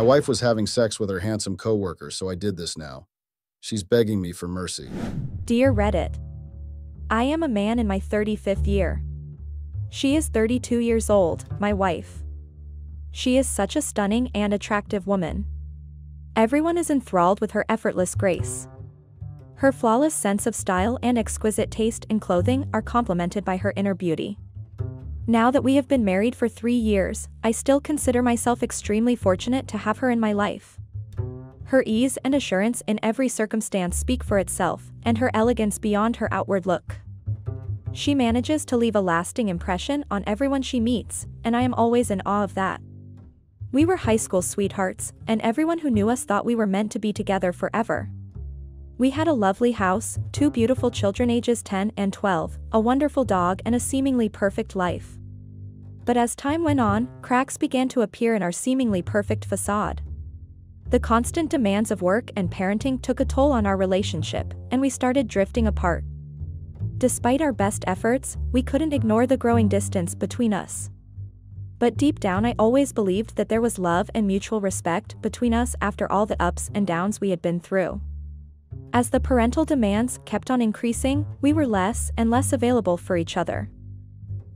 wife was having sex with her handsome coworker, so I did this now. She's begging me for mercy. Dear Reddit, I am a man in my 35th year. She is 32 years old, my wife. She is such a stunning and attractive woman. Everyone is enthralled with her effortless grace. Her flawless sense of style and exquisite taste in clothing are complemented by her inner beauty. Now that we have been married for 3 years, I still consider myself extremely fortunate to have her in my life. Her ease and assurance in every circumstance speak for itself, and her elegance beyond her outward look. She manages to leave a lasting impression on everyone she meets, and I am always in awe of that. We were high school sweethearts, and everyone who knew us thought we were meant to be together forever. We had a lovely house, 2 beautiful children ages 10 and 12, a wonderful dog and a seemingly perfect life. But as time went on, cracks began to appear in our seemingly perfect facade. The constant demands of work and parenting took a toll on our relationship, and we started drifting apart. Despite our best efforts, we couldn't ignore the growing distance between us. But deep down I always believed that there was love and mutual respect between us after all the ups and downs we had been through. As the parental demands kept on increasing, we were less and less available for each other.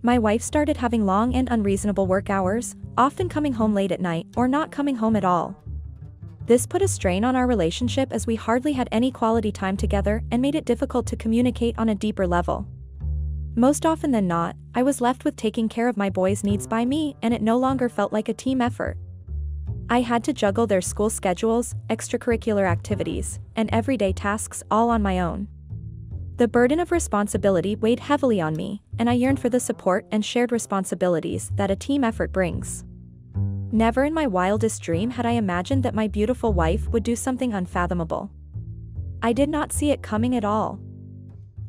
My wife started having long and unreasonable work hours, often coming home late at night or not coming home at all. This put a strain on our relationship as we hardly had any quality time together and made it difficult to communicate on a deeper level. Most often than not, I was left with taking care of my boys' needs by me, and it no longer felt like a team effort. I had to juggle their school schedules, extracurricular activities, and everyday tasks all on my own. The burden of responsibility weighed heavily on me, and I yearned for the support and shared responsibilities that a team effort brings. Never in my wildest dream had I imagined that my beautiful wife would do something unfathomable. I did not see it coming at all.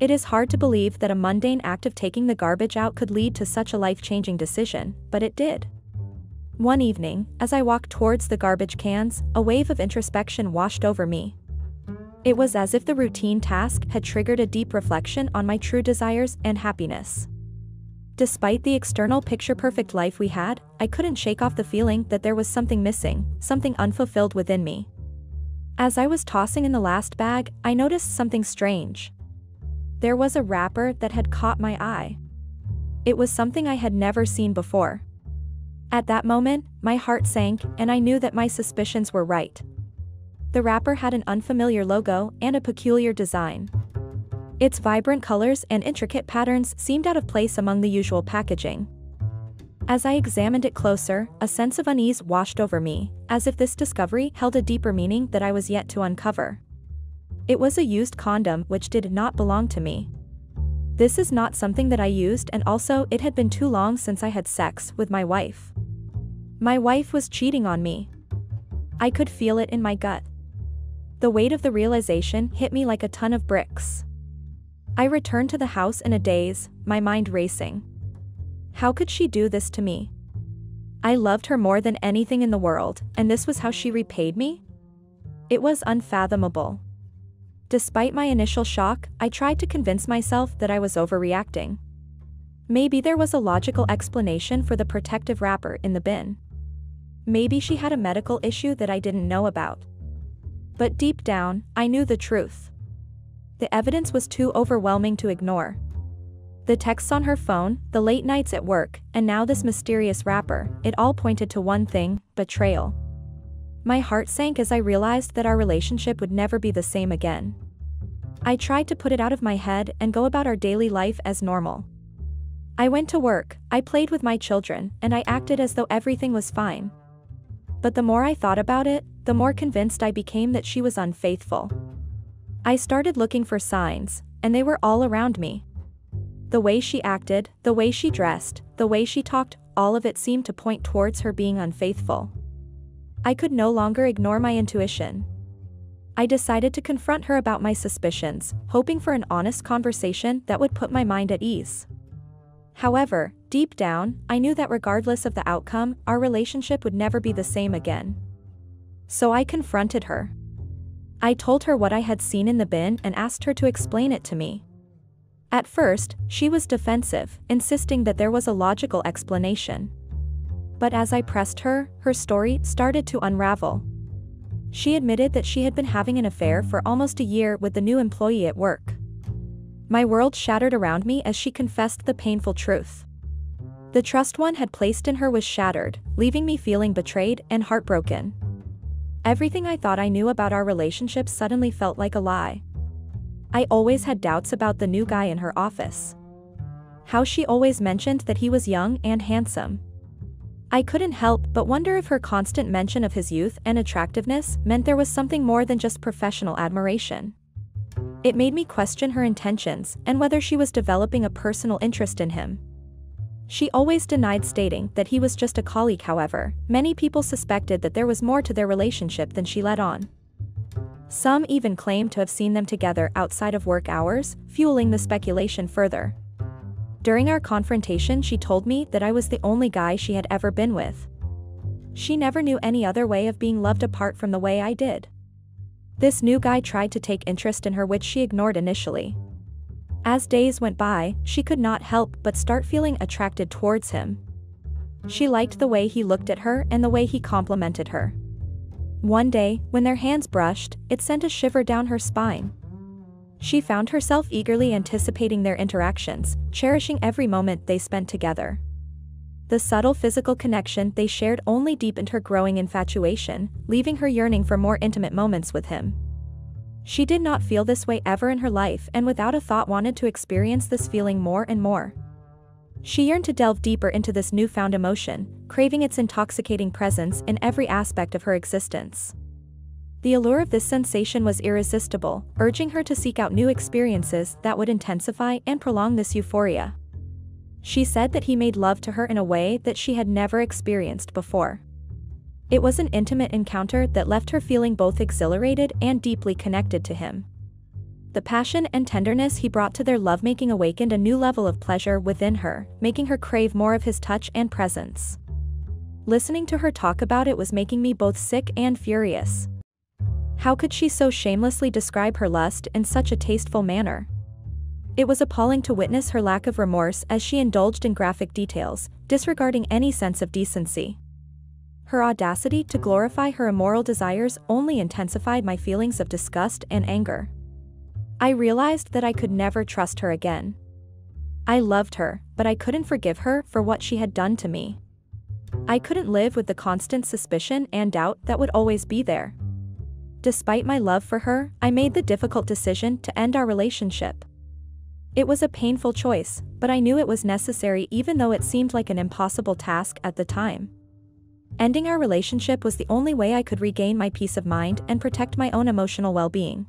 It is hard to believe that a mundane act of taking the garbage out could lead to such a life-changing decision, but it did. One evening, as I walked towards the garbage cans, a wave of introspection washed over me. It was as if the routine task had triggered a deep reflection on my true desires and happiness. Despite the external picture-perfect life we had, I couldn't shake off the feeling that there was something missing, something unfulfilled within me. As I was tossing in the last bag, I noticed something strange. There was a wrapper that had caught my eye. It was something I had never seen before. At that moment, my heart sank, and I knew that my suspicions were right. The wrapper had an unfamiliar logo and a peculiar design. Its vibrant colors and intricate patterns seemed out of place among the usual packaging. As I examined it closer, a sense of unease washed over me, as if this discovery held a deeper meaning that I was yet to uncover. It was a used condom which did not belong to me. This is not something that I used, and also it had been too long since I had sex with my wife. My wife was cheating on me. I could feel it in my gut. The weight of the realization hit me like a ton of bricks. I returned to the house in a daze, my mind racing. How could she do this to me? I loved her more than anything in the world, and this was how she repaid me? It was unfathomable. Despite my initial shock, I tried to convince myself that I was overreacting. Maybe there was a logical explanation for the protective wrapper in the bin. Maybe she had a medical issue that I didn't know about. But deep down, I knew the truth. The evidence was too overwhelming to ignore. The texts on her phone, the late nights at work, and now this mysterious wrapper, it all pointed to one thing: betrayal. My heart sank as I realized that our relationship would never be the same again. I tried to put it out of my head and go about our daily life as normal. I went to work, I played with my children, and I acted as though everything was fine. But the more I thought about it, the more convinced I became that she was unfaithful. I started looking for signs, and they were all around me. The way she acted, the way she dressed, the way she talked, all of it seemed to point towards her being unfaithful. I could no longer ignore my intuition. I decided to confront her about my suspicions, hoping for an honest conversation that would put my mind at ease. However, deep down, I knew that regardless of the outcome, our relationship would never be the same again. So I confronted her. I told her what I had seen in the bin and asked her to explain it to me. At first, she was defensive, insisting that there was a logical explanation. But as I pressed her, her story started to unravel. She admitted that she had been having an affair for almost a year with the new employee at work. My world shattered around me as she confessed the painful truth. The trust one had placed in her was shattered, leaving me feeling betrayed and heartbroken. Everything I thought I knew about our relationship suddenly felt like a lie. I always had doubts about the new guy in her office. How she always mentioned that he was young and handsome. I couldn't help but wonder if her constant mention of his youth and attractiveness meant there was something more than just professional admiration. It made me question her intentions and whether she was developing a personal interest in him. She always denied stating that he was just a colleague. However, many people suspected that there was more to their relationship than she let on. Some even claimed to have seen them together outside of work hours, fueling the speculation further. During our confrontation, she told me that I was the only guy she had ever been with. She never knew any other way of being loved apart from the way I did. This new guy tried to take interest in her, which she ignored initially. As days went by, she could not help but start feeling attracted towards him. She liked the way he looked at her and the way he complimented her. One day, when their hands brushed, it sent a shiver down her spine. She found herself eagerly anticipating their interactions, cherishing every moment they spent together. The subtle physical connection they shared only deepened her growing infatuation, leaving her yearning for more intimate moments with him. She did not feel this way ever in her life and without a thought wanted to experience this feeling more and more. She yearned to delve deeper into this newfound emotion, craving its intoxicating presence in every aspect of her existence. The allure of this sensation was irresistible, urging her to seek out new experiences that would intensify and prolong this euphoria. She said that he made love to her in a way that she had never experienced before. It was an intimate encounter that left her feeling both exhilarated and deeply connected to him. The passion and tenderness he brought to their lovemaking awakened a new level of pleasure within her, making her crave more of his touch and presence. Listening to her talk about it was making me both sick and furious. How could she so shamelessly describe her lust in such a tasteful manner? It was appalling to witness her lack of remorse as she indulged in graphic details, disregarding any sense of decency. Her audacity to glorify her immoral desires only intensified my feelings of disgust and anger. I realized that I could never trust her again. I loved her, but I couldn't forgive her for what she had done to me. I couldn't live with the constant suspicion and doubt that would always be there. Despite my love for her, I made the difficult decision to end our relationship. It was a painful choice, but I knew it was necessary even though it seemed like an impossible task at the time. Ending our relationship was the only way I could regain my peace of mind and protect my own emotional well-being.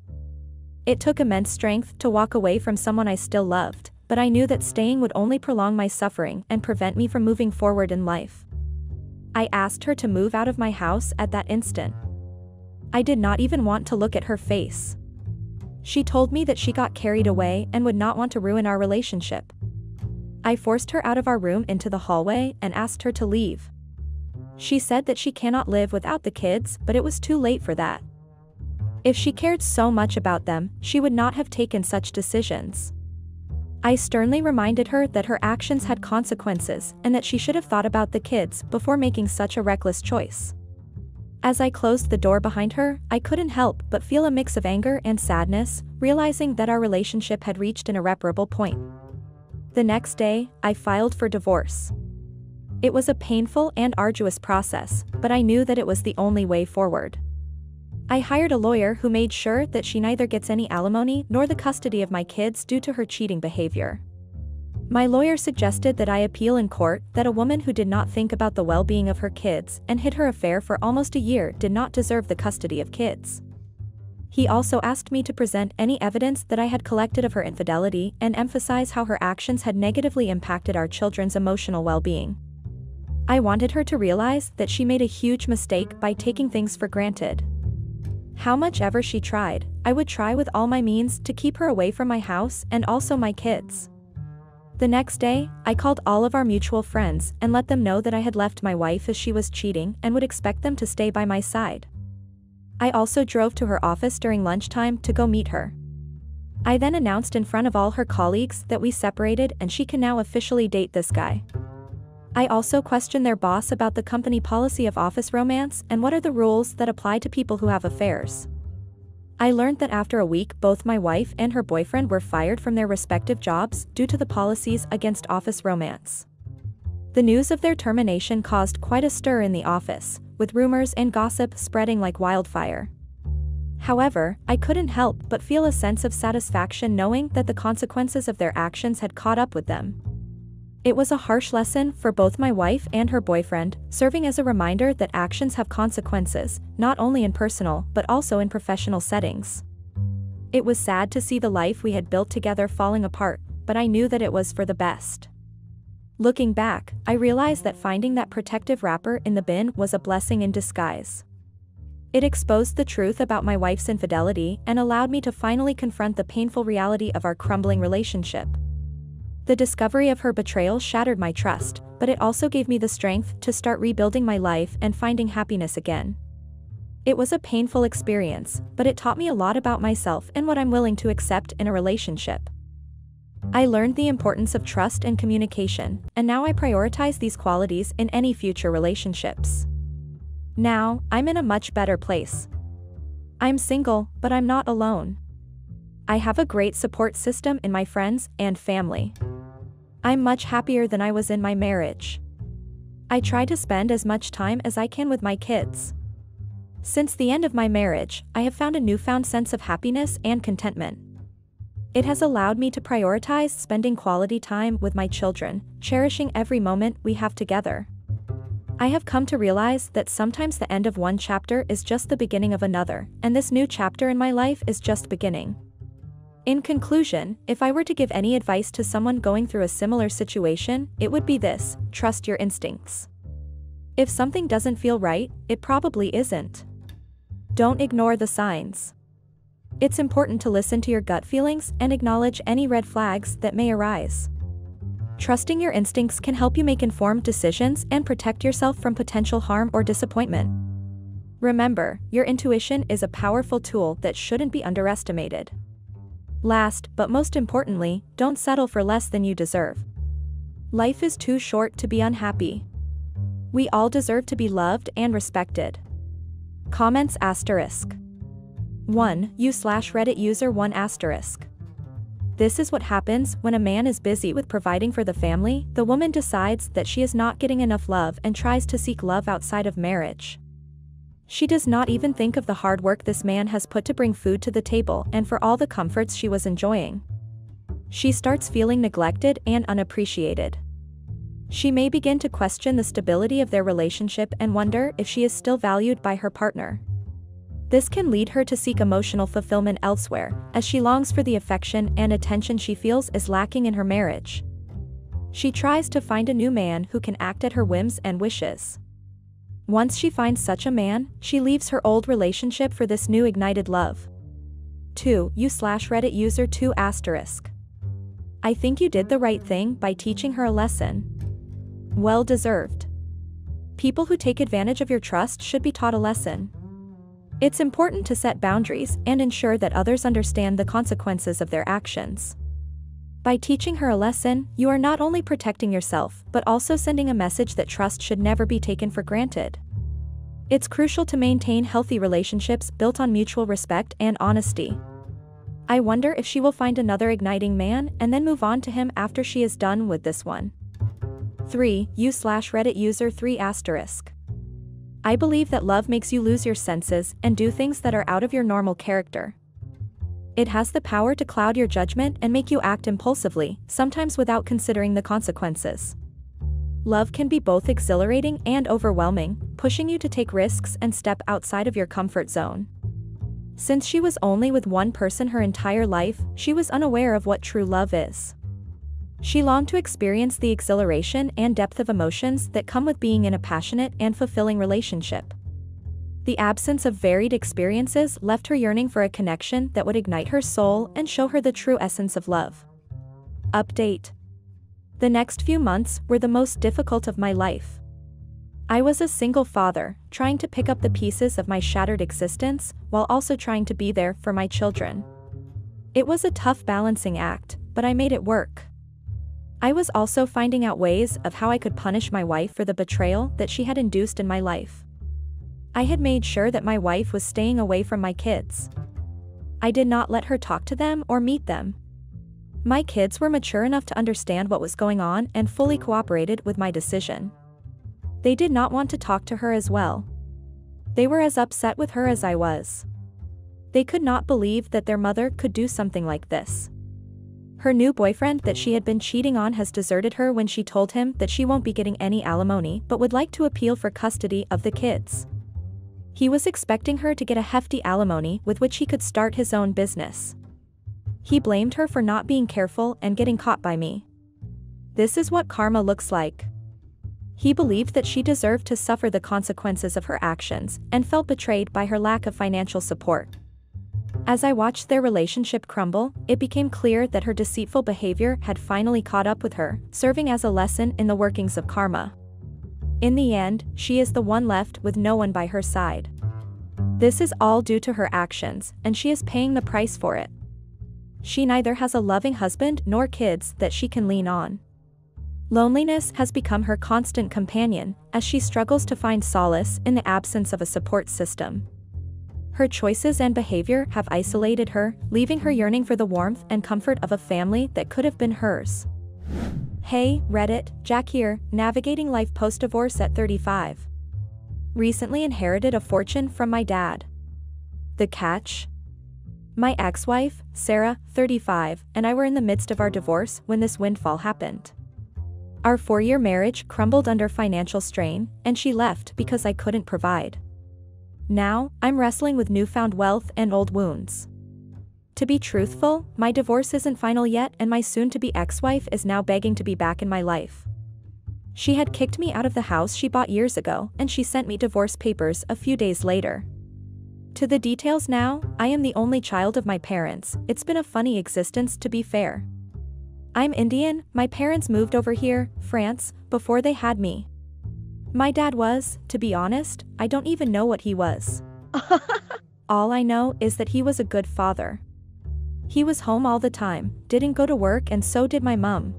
It took immense strength to walk away from someone I still loved, but I knew that staying would only prolong my suffering and prevent me from moving forward in life. I asked her to move out of my house at that instant. I did not even want to look at her face. She told me that she got carried away and would not want to ruin our relationship. I forced her out of our room into the hallway and asked her to leave. She said that she cannot live without the kids, but it was too late for that. If she cared so much about them, she would not have taken such decisions. I sternly reminded her that her actions had consequences and that she should have thought about the kids before making such a reckless choice. As I closed the door behind her, I couldn't help but feel a mix of anger and sadness, realizing that our relationship had reached an irreparable point. The next day, I filed for divorce. It was a painful and arduous process, but I knew that it was the only way forward. I hired a lawyer who made sure that she neither gets any alimony nor the custody of my kids due to her cheating behavior. My lawyer suggested that I appeal in court that a woman who did not think about the well-being of her kids and hid her affair for almost a year did not deserve the custody of kids. He also asked me to present any evidence that I had collected of her infidelity and emphasize how her actions had negatively impacted our children's emotional well-being. I wanted her to realize that she made a huge mistake by taking things for granted. How much ever she tried, I would try with all my means to keep her away from my house and also my kids. The next day, I called all of our mutual friends and let them know that I had left my wife as she was cheating and would expect them to stay by my side. I also drove to her office during lunchtime to go meet her. I then announced in front of all her colleagues that we separated and she can now officially date this guy. I also questioned their boss about the company policy of office romance and what are the rules that apply to people who have affairs. I learned that after a week, both my wife and her boyfriend were fired from their respective jobs due to the policies against office romance. The news of their termination caused quite a stir in the office, with rumors and gossip spreading like wildfire. However, I couldn't help but feel a sense of satisfaction knowing that the consequences of their actions had caught up with them. It was a harsh lesson for both my wife and her boyfriend, serving as a reminder that actions have consequences, not only in personal but also in professional settings. It was sad to see the life we had built together falling apart, but I knew that it was for the best. Looking back, I realized that finding that protective wrapper in the bin was a blessing in disguise. It exposed the truth about my wife's infidelity and allowed me to finally confront the painful reality of our crumbling relationship. The discovery of her betrayal shattered my trust, but it also gave me the strength to start rebuilding my life and finding happiness again. It was a painful experience, but it taught me a lot about myself and what I'm willing to accept in a relationship. I learned the importance of trust and communication, and now I prioritize these qualities in any future relationships. Now, I'm in a much better place. I'm single, but I'm not alone. I have a great support system in my friends and family. I'm much happier than I was in my marriage. I try to spend as much time as I can with my kids. Since the end of my marriage, I have found a newfound sense of happiness and contentment. It has allowed me to prioritize spending quality time with my children, cherishing every moment we have together. I have come to realize that sometimes the end of one chapter is just the beginning of another, and this new chapter in my life is just beginning. In conclusion, if I were to give any advice to someone going through a similar situation, it would be this: trust your instincts. If something doesn't feel right, it probably isn't. Don't ignore the signs. It's important to listen to your gut feelings and acknowledge any red flags that may arise. Trusting your instincts can help you make informed decisions and protect yourself from potential harm or disappointment. Remember, your intuition is a powerful tool that shouldn't be underestimated. Last, but most importantly, don't settle for less than you deserve. Life is too short to be unhappy. We all deserve to be loved and respected. Comments *. 1. You/Reddit user 1*. This is what happens when a man is busy with providing for the family. The woman decides that she is not getting enough love and tries to seek love outside of marriage. She does not even think of the hard work this man has put to bring food to the table and for all the comforts she was enjoying. She starts feeling neglected and unappreciated. She may begin to question the stability of their relationship and wonder if she is still valued by her partner. This can lead her to seek emotional fulfillment elsewhere, as she longs for the affection and attention she feels is lacking in her marriage. She tries to find a new man who can act at her whims and wishes. Once she finds such a man, she leaves her old relationship for this new ignited love. 2. You/Reddit user 2*. I think you did the right thing by teaching her a lesson. Well deserved. People who take advantage of your trust should be taught a lesson. It's important to set boundaries and ensure that others understand the consequences of their actions. By teaching her a lesson, you are not only protecting yourself, but also sending a message that trust should never be taken for granted. It's crucial to maintain healthy relationships built on mutual respect and honesty. I wonder if she will find another igniting man and then move on to him after she is done with this one. 3. You/Reddit user 3*. I believe that love makes you lose your senses and do things that are out of your normal character. It has the power to cloud your judgment and make you act impulsively, sometimes without considering the consequences. Love can be both exhilarating and overwhelming, pushing you to take risks and step outside of your comfort zone. Since she was only with one person her entire life, she was unaware of what true love is. She longed to experience the exhilaration and depth of emotions that come with being in a passionate and fulfilling relationship. The absence of varied experiences left her yearning for a connection that would ignite her soul and show her the true essence of love. Update. The next few months were the most difficult of my life. I was a single father, trying to pick up the pieces of my shattered existence, while also trying to be there for my children. It was a tough balancing act, but I made it work. I was also finding out ways of how I could punish my wife for the betrayal that she had induced in my life. I had made sure that my wife was staying away from my kids. I did not let her talk to them or meet them. My kids were mature enough to understand what was going on and fully cooperated with my decision. They did not want to talk to her as well. They were as upset with her as I was. They could not believe that their mother could do something like this. Her new boyfriend that she had been cheating on has deserted her when she told him that she won't be getting any alimony but would like to appeal for custody of the kids. He was expecting her to get a hefty alimony with which he could start his own business. He blamed her for not being careful and getting caught by me. This is what karma looks like. He believed that she deserved to suffer the consequences of her actions and felt betrayed by her lack of financial support. As I watched their relationship crumble, it became clear that her deceitful behavior had finally caught up with her, serving as a lesson in the workings of karma. In the end, she is the one left with no one by her side. This is all due to her actions, and she is paying the price for it. She neither has a loving husband nor kids that she can lean on. Loneliness has become her constant companion, as she struggles to find solace in the absence of a support system. Her choices and behavior have isolated her, leaving her yearning for the warmth and comfort of a family that could have been hers. Hey, Reddit, Jack here, navigating life post-divorce at 35. Recently inherited a fortune from my dad. The catch? My ex-wife, Sarah, 35, and I were in the midst of our divorce when this windfall happened. Our 4-year marriage crumbled under financial strain, and she left because I couldn't provide. Now, I'm wrestling with newfound wealth and old wounds. To be truthful, my divorce isn't final yet, and my soon-to-be ex-wife is now begging to be back in my life. She had kicked me out of the house she bought years ago, and she sent me divorce papers a few days later. To the details now, I am the only child of my parents. It's been a funny existence, to be fair. I'm Indian, my parents moved over here, France, before they had me. My dad was, to be honest, I don't even know what he was. All I know is that he was a good father. He was home all the time, didn't go to work, and so did my mom.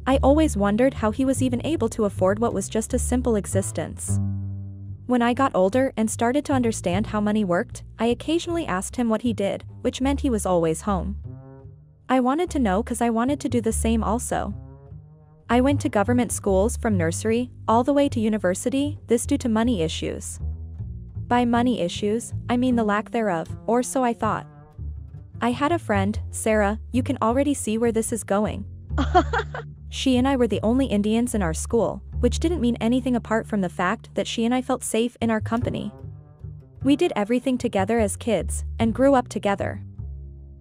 I always wondered how he was even able to afford what was just a simple existence. When I got older and started to understand how money worked, I occasionally asked him what he did, which meant he was always home. I wanted to know because I wanted to do the same also. I went to government schools from nursery all the way to university, this due to money issues. By money issues, I mean the lack thereof, or so I thought. I had a friend, Sarah, you can already see where this is going. She and I were the only Indians in our school, which didn't mean anything apart from the fact that she and I felt safe in our company. We did everything together as kids, and grew up together.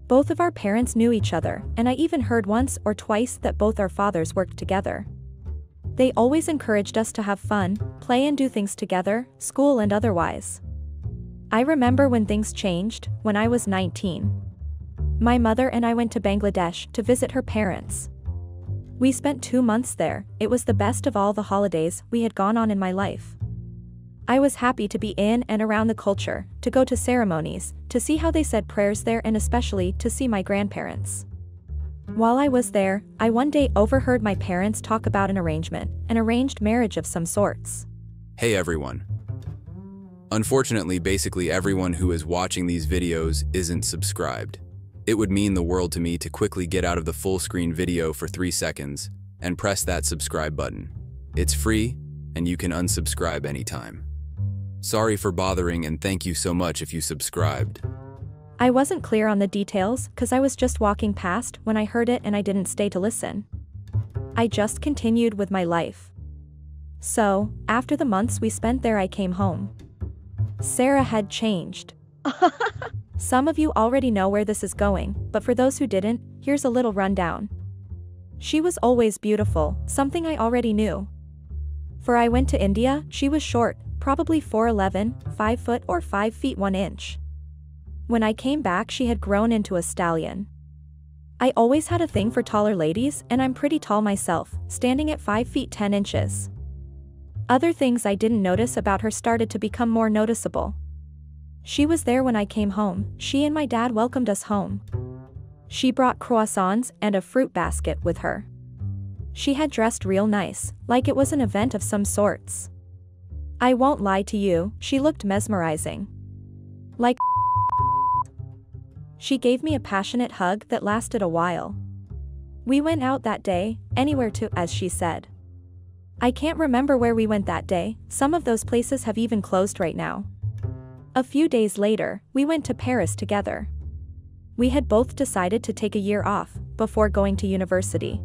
Both of our parents knew each other, and I even heard once or twice that both our fathers worked together. They always encouraged us to have fun, play and do things together, school and otherwise. I remember when things changed, when I was 19. My mother and I went to Bangladesh to visit her parents. We spent 2 months there. It was the best of all the holidays we had gone on in my life. I was happy to be in and around the culture, to go to ceremonies, to see how they said prayers there, and especially to see my grandparents. While I was there, I one day overheard my parents talk about an arranged marriage of some sorts. Hey everyone. Unfortunately, basically everyone who is watching these videos isn't subscribed. It would mean the world to me to quickly get out of the full screen video for 3 seconds and press that subscribe button. It's free, and you can unsubscribe anytime. Sorry for bothering, and thank you so much if you subscribed. I wasn't clear on the details because I was just walking past when I heard it and I didn't stay to listen. I just continued with my life. So, after the months we spent there, I came home. Sarah had changed. Some of you already know where this is going, but for those who didn't, here's a little rundown. She was always beautiful, something I already knew. For I went to India, she was short, probably 4'11", 5 foot or 5 feet 1 inch. When I came back, she had grown into a stallion. I always had a thing for taller ladies, and I'm pretty tall myself, standing at 5 feet 10 inches. Other things I didn't notice about her started to become more noticeable. She was there when I came home. She and my dad welcomed us home. She brought croissants and a fruit basket with her. She had dressed real nice, like it was an event of some sorts. I won't lie to you, she looked mesmerizing. Like She gave me a passionate hug that lasted a while. We went out that day, anywhere to, as she said. I can't remember where we went that day, some of those places have even closed right now. A few days later, we went to Paris together. We had both decided to take a year off, before going to university.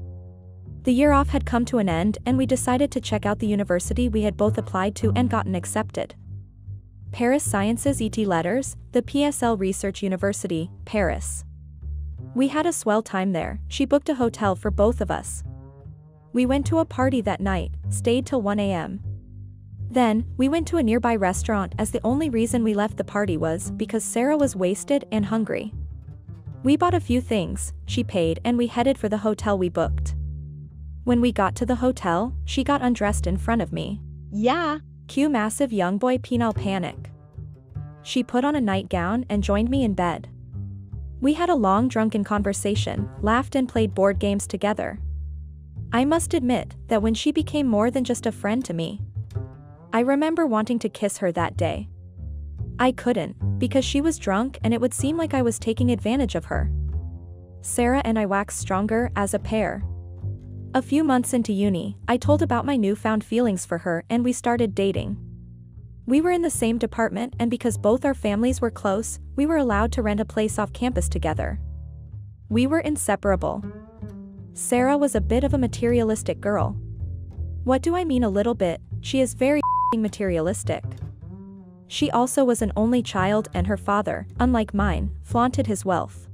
The year off had come to an end and we decided to check out the university we had both applied to and gotten accepted. Paris Sciences et Letters, the PSL Research University, Paris. We had a swell time there, she booked a hotel for both of us. We went to a party that night, stayed till 1 a.m. Then, we went to a nearby restaurant as the only reason we left the party was because Sarah was wasted and hungry. We bought a few things, she paid and we headed for the hotel we booked. When we got to the hotel, she got undressed in front of me. Yeah. Cue massive young boy penile panic. She put on a nightgown and joined me in bed. We had a long drunken conversation, laughed and played board games together. I must admit that when she became more than just a friend to me. I remember wanting to kiss her that day. I couldn't, because she was drunk and it would seem like I was taking advantage of her. Sarah and I waxed stronger as a pair. A few months into uni, I told about my newfound feelings for her and we started dating. We were in the same department and because both our families were close, we were allowed to rent a place off campus together. We were inseparable. Sarah was a bit of a materialistic girl. What do I mean a little bit? She is very materialistic. She also was an only child and her father, unlike mine, flaunted his wealth.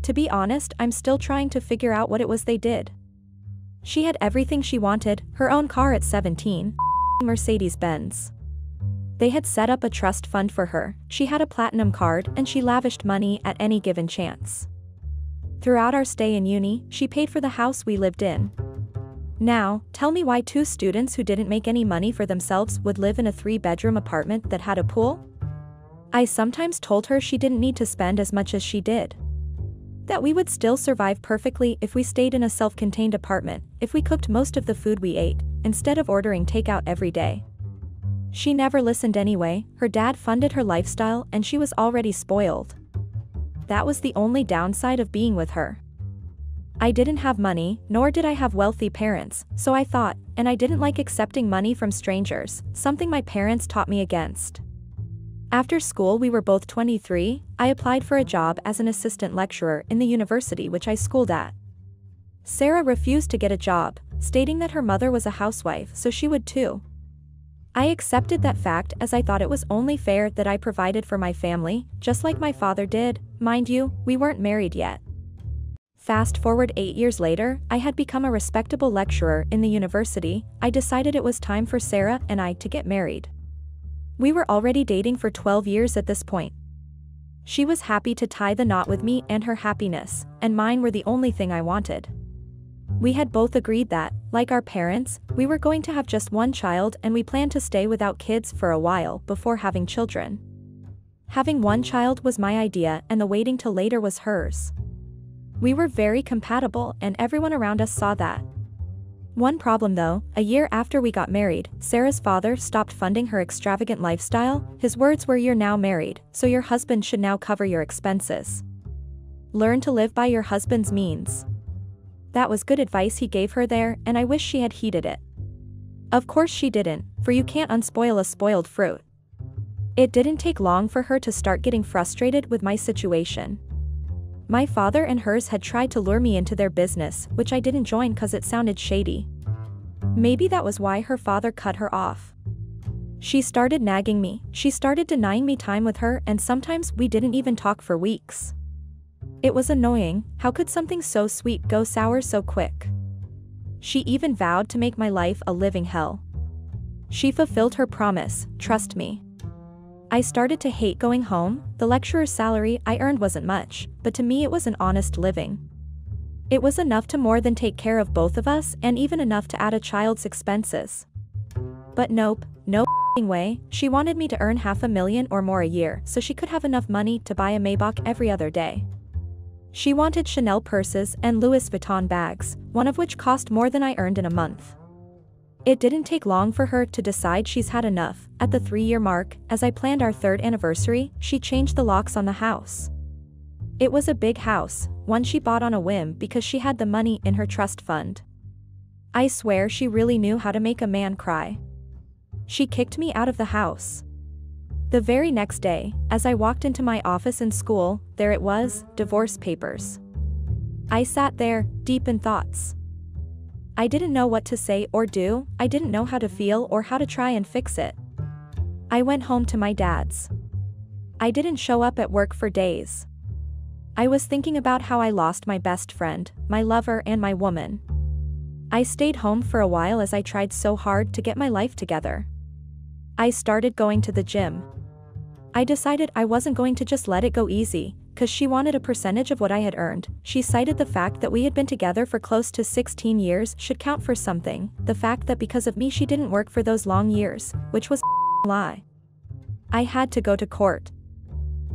To be honest, I'm still trying to figure out what it was they did. She had everything she wanted, her own car at 17, Mercedes-Benz. They had set up a trust fund for her, she had a platinum card and she lavished money at any given chance. Throughout our stay in uni, she paid for the house we lived in. Now, tell me why two students who didn't make any money for themselves would live in a 3-bedroom apartment that had a pool? I sometimes told her she didn't need to spend as much as she did. That we would still survive perfectly if we stayed in a self-contained apartment, if we cooked most of the food we ate, instead of ordering takeout every day. She never listened anyway, her dad funded her lifestyle and she was already spoiled. That was the only downside of being with her. I didn't have money, nor did I have wealthy parents, so I thought, and I didn't like accepting money from strangers, something my parents taught me against. After school we were both 23, I applied for a job as an assistant lecturer in the university which I schooled at. Sarah refused to get a job, stating that her mother was a housewife so she would too. I accepted that fact as I thought it was only fair that I provided for my family, just like my father did, mind you, we weren't married yet. Fast forward 8 years later, I had become a respectable lecturer in the university, I decided it was time for Sarah and I to get married. We were already dating for 12 years at this point. She was happy to tie the knot with me and her happiness, and mine were the only thing I wanted. We had both agreed that, like our parents, we were going to have just one child and we planned to stay without kids for a while before having children. Having one child was my idea and the waiting till later was hers. We were very compatible and everyone around us saw that. One problem though, a year after we got married, Sarah's father stopped funding her extravagant lifestyle. His words were, "You're now married, so your husband should now cover your expenses. Learn to live by your husband's means." That was good advice he gave her there, and I wish she had heeded it. Of course she didn't, for you can't unspoil a spoiled fruit. It didn't take long for her to start getting frustrated with my situation. My father and hers had tried to lure me into their business, which I didn't join cause it sounded shady. Maybe that was why her father cut her off. She started nagging me, she started denying me time with her, and sometimes we didn't even talk for weeks. It was annoying, how could something so sweet go sour so quick? She even vowed to make my life a living hell. She fulfilled her promise, trust me. I started to hate going home, the lecturer's salary I earned wasn't much, but to me it was an honest living. It was enough to more than take care of both of us and even enough to add a child's expenses. But nope, no way, she wanted me to earn $500,000 or more a year so she could have enough money to buy a Maybach every other day. She wanted Chanel purses and Louis Vuitton bags, one of which cost more than I earned in a month. It didn't take long for her to decide she's had enough. At the 3-year mark, as I planned our 3rd anniversary, she changed the locks on the house. It was a big house, one she bought on a whim because she had the money in her trust fund. I swear she really knew how to make a man cry. She kicked me out of the house. The very next day, as I walked into my office in school, there it was, divorce papers. I sat there, deep in thoughts. I didn't know what to say or do, I didn't know how to feel or how to try and fix it. I went home to my dad's. I didn't show up at work for days. I was thinking about how I lost my best friend, my lover and my woman. I stayed home for a while as I tried so hard to get my life together. I started going to the gym. I decided I wasn't going to just let it go easy, cause she wanted a percentage of what I had earned. She cited the fact that we had been together for close to 16 years should count for something, the fact that because of me she didn't work for those long years, which was a lie. I had to go to court.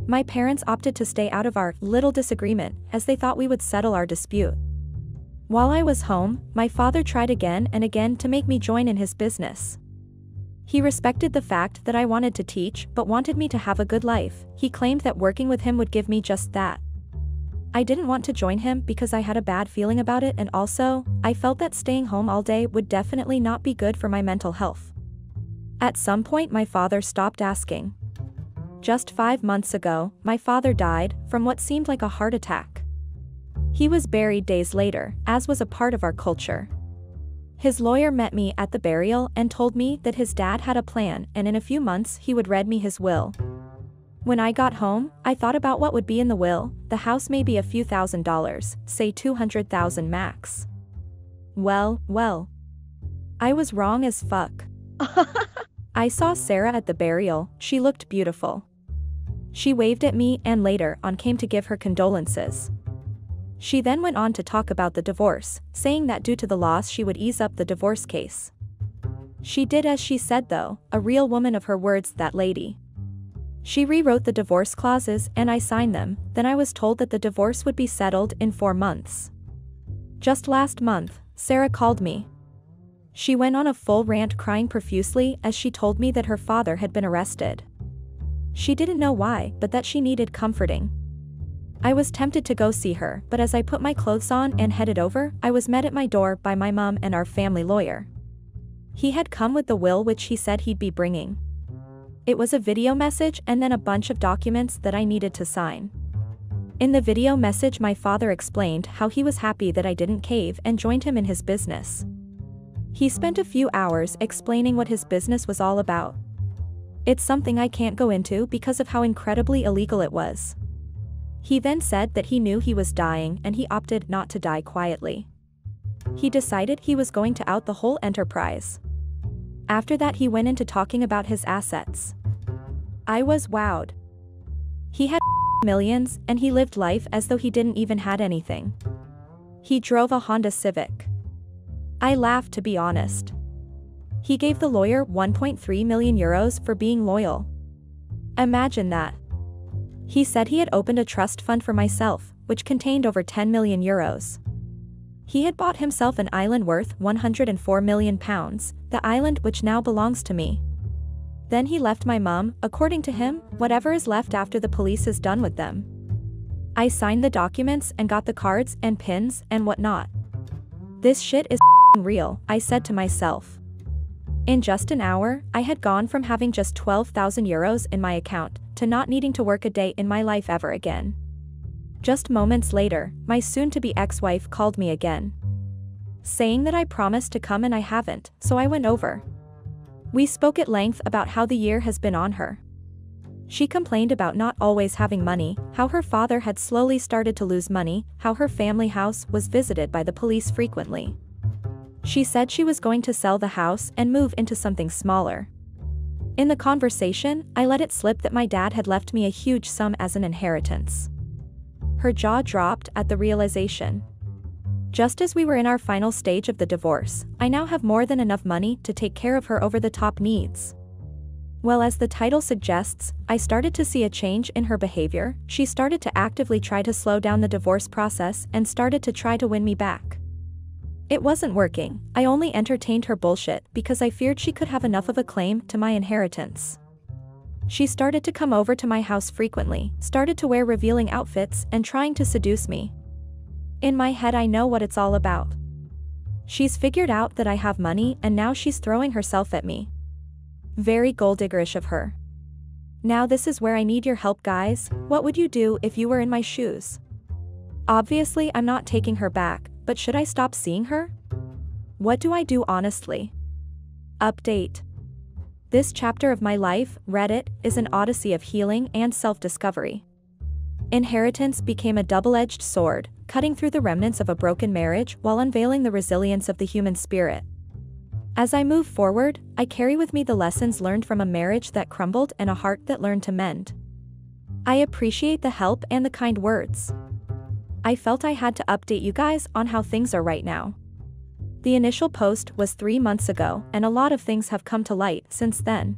My parents opted to stay out of our little disagreement, as they thought we would settle our dispute. While I was home, my father tried again and again to make me join in his business. He respected the fact that I wanted to teach but wanted me to have a good life. He claimed that working with him would give me just that. I didn't want to join him because I had a bad feeling about it, and also, I felt that staying home all day would definitely not be good for my mental health. At some point my father stopped asking. Just 5 months ago, my father died from what seemed like a heart attack. He was buried days later, as was a part of our culture. His lawyer met me at the burial and told me that his dad had a plan and in a few months he would read me his will. When I got home, I thought about what would be in the will. The house may be a few $1,000s, say $200,000 max. Well. I was wrong as fuck. I saw Sarah at the burial. She looked beautiful. She waved at me and later on came to give her condolences. She then went on to talk about the divorce, saying that due to the loss she would ease up the divorce case. She did as she said though, a real woman of her words, that lady. She rewrote the divorce clauses and I signed them, then I was told that the divorce would be settled in 4 months. Just last month, Sarah called me. She went on a full rant crying profusely as she told me that her father had been arrested. She didn't know why, but that she needed comforting. I was tempted to go see her, but as I put my clothes on and headed over, I was met at my door by my mom and our family lawyer. He had come with the will which he said he'd be bringing. It was a video message and then a bunch of documents that I needed to sign. In the video message my father explained how he was happy that I didn't cave and joined him in his business. He spent a few hours explaining what his business was all about. It's something I can't go into because of how incredibly illegal it was. He then said that he knew he was dying and he opted not to die quietly. He decided he was going to out the whole enterprise. After that he went into talking about his assets. I was wowed. He had millions and he lived life as though he didn't even had anything. He drove a Honda Civic. I laughed, to be honest. He gave the lawyer 1.3 million euros for being loyal. Imagine that. He said he had opened a trust fund for myself, which contained over 10 million euros. He had bought himself an island worth 104 million pounds, the island which now belongs to me. Then he left my mom, according to him, whatever is left after the police is done with them. I signed the documents and got the cards and pins and whatnot. This shit is real, I said to myself. In just an hour, I had gone from having just 12,000 euros in my account to not needing to work a day in my life ever again. Just moments later, my soon-to-be ex-wife called me again, saying that I promised to come and I haven't, so I went over. We spoke at length about how the year has been on her. She complained about not always having money, how her father had slowly started to lose money, how her family house was visited by the police frequently. She said she was going to sell the house and move into something smaller. In the conversation, I let it slip that my dad had left me a huge sum as an inheritance. Her jaw dropped at the realization. Just as we were in our final stage of the divorce, I now have more than enough money to take care of her over-the-top needs. Well, as the title suggests, I started to see a change in her behavior. She started to actively try to slow down the divorce process and started to try to win me back. It wasn't working. I only entertained her bullshit because I feared she could have enough of a claim to my inheritance. She started to come over to my house frequently, started to wear revealing outfits and trying to seduce me. In my head, I know what it's all about. She's figured out that I have money and now she's throwing herself at me. Very gold-diggerish of her. Now this is where I need your help, guys. What would you do if you were in my shoes? Obviously, I'm not taking her back, but should I stop seeing her? What do I do honestly? Update. This chapter of my life, Reddit, is an odyssey of healing and self-discovery. Inheritance became a double-edged sword, cutting through the remnants of a broken marriage while unveiling the resilience of the human spirit. As I move forward, I carry with me the lessons learned from a marriage that crumbled and a heart that learned to mend. I appreciate the help and the kind words. I felt I had to update you guys on how things are right now. The initial post was 3 months ago, and a lot of things have come to light since then.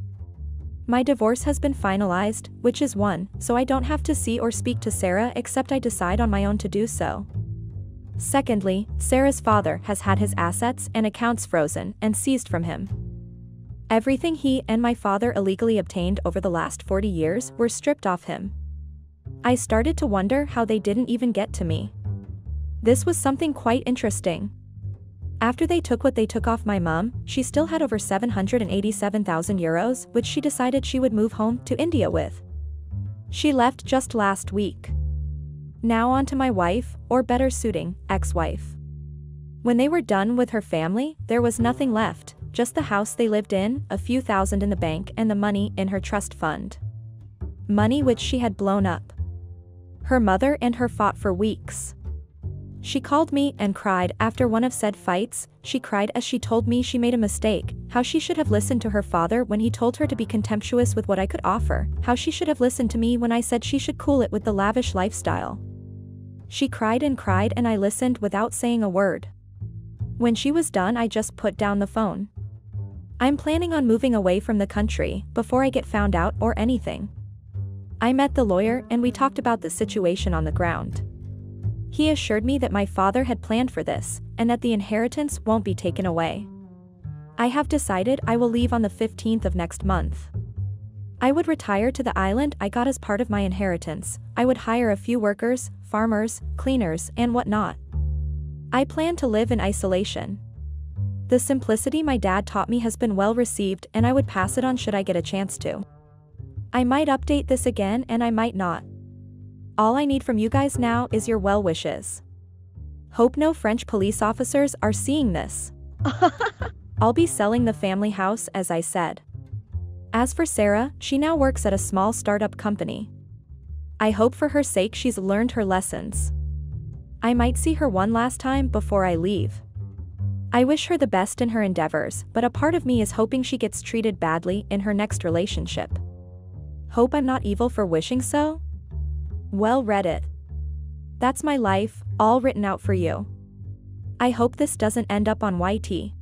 My divorce has been finalized, which is one, so I don't have to see or speak to Sarah except I decide on my own to do so. Secondly, Sarah's father has had his assets and accounts frozen and seized from him. Everything he and my father illegally obtained over the last 40 years were stripped off him. I started to wonder how they didn't even get to me. This was something quite interesting. After they took what they took off my mom, she still had over 787,000 euros, which she decided she would move home to India with. She left just last week. Now on to my wife, or better suiting, ex-wife. When they were done with her family, there was nothing left, just the house they lived in, a few thousand in the bank and the money in her trust fund. Money which she had blown up. Her mother and her fought for weeks. She called me and cried after one of said fights. She cried as she told me she made a mistake, how she should have listened to her father when he told her to be contemptuous with what I could offer, how she should have listened to me when I said she should cool it with the lavish lifestyle. She cried and I listened without saying a word. When she was done, I just put down the phone. I'm planning on moving away from the country before I get found out or anything. I met the lawyer and we talked about the situation on the ground. He assured me that my father had planned for this, and that the inheritance won't be taken away. I have decided I will leave on the 15th of next month. I would retire to the island I got as part of my inheritance. I would hire a few workers, farmers, cleaners, and whatnot. I plan to live in isolation. The simplicity my dad taught me has been well received, and I would pass it on should I get a chance to. I might update this again and I might not. All I need from you guys now is your well wishes. Hope no French police officers are seeing this. I'll be selling the family house, as I said. As for Sarah, she now works at a small startup company. I hope for her sake she's learned her lessons. I might see her one last time before I leave. I wish her the best in her endeavors, but a part of me is hoping she gets treated badly in her next relationship. Hope I'm not evil for wishing so? Well, Reddit. That's my life, all written out for you. I hope this doesn't end up on YT.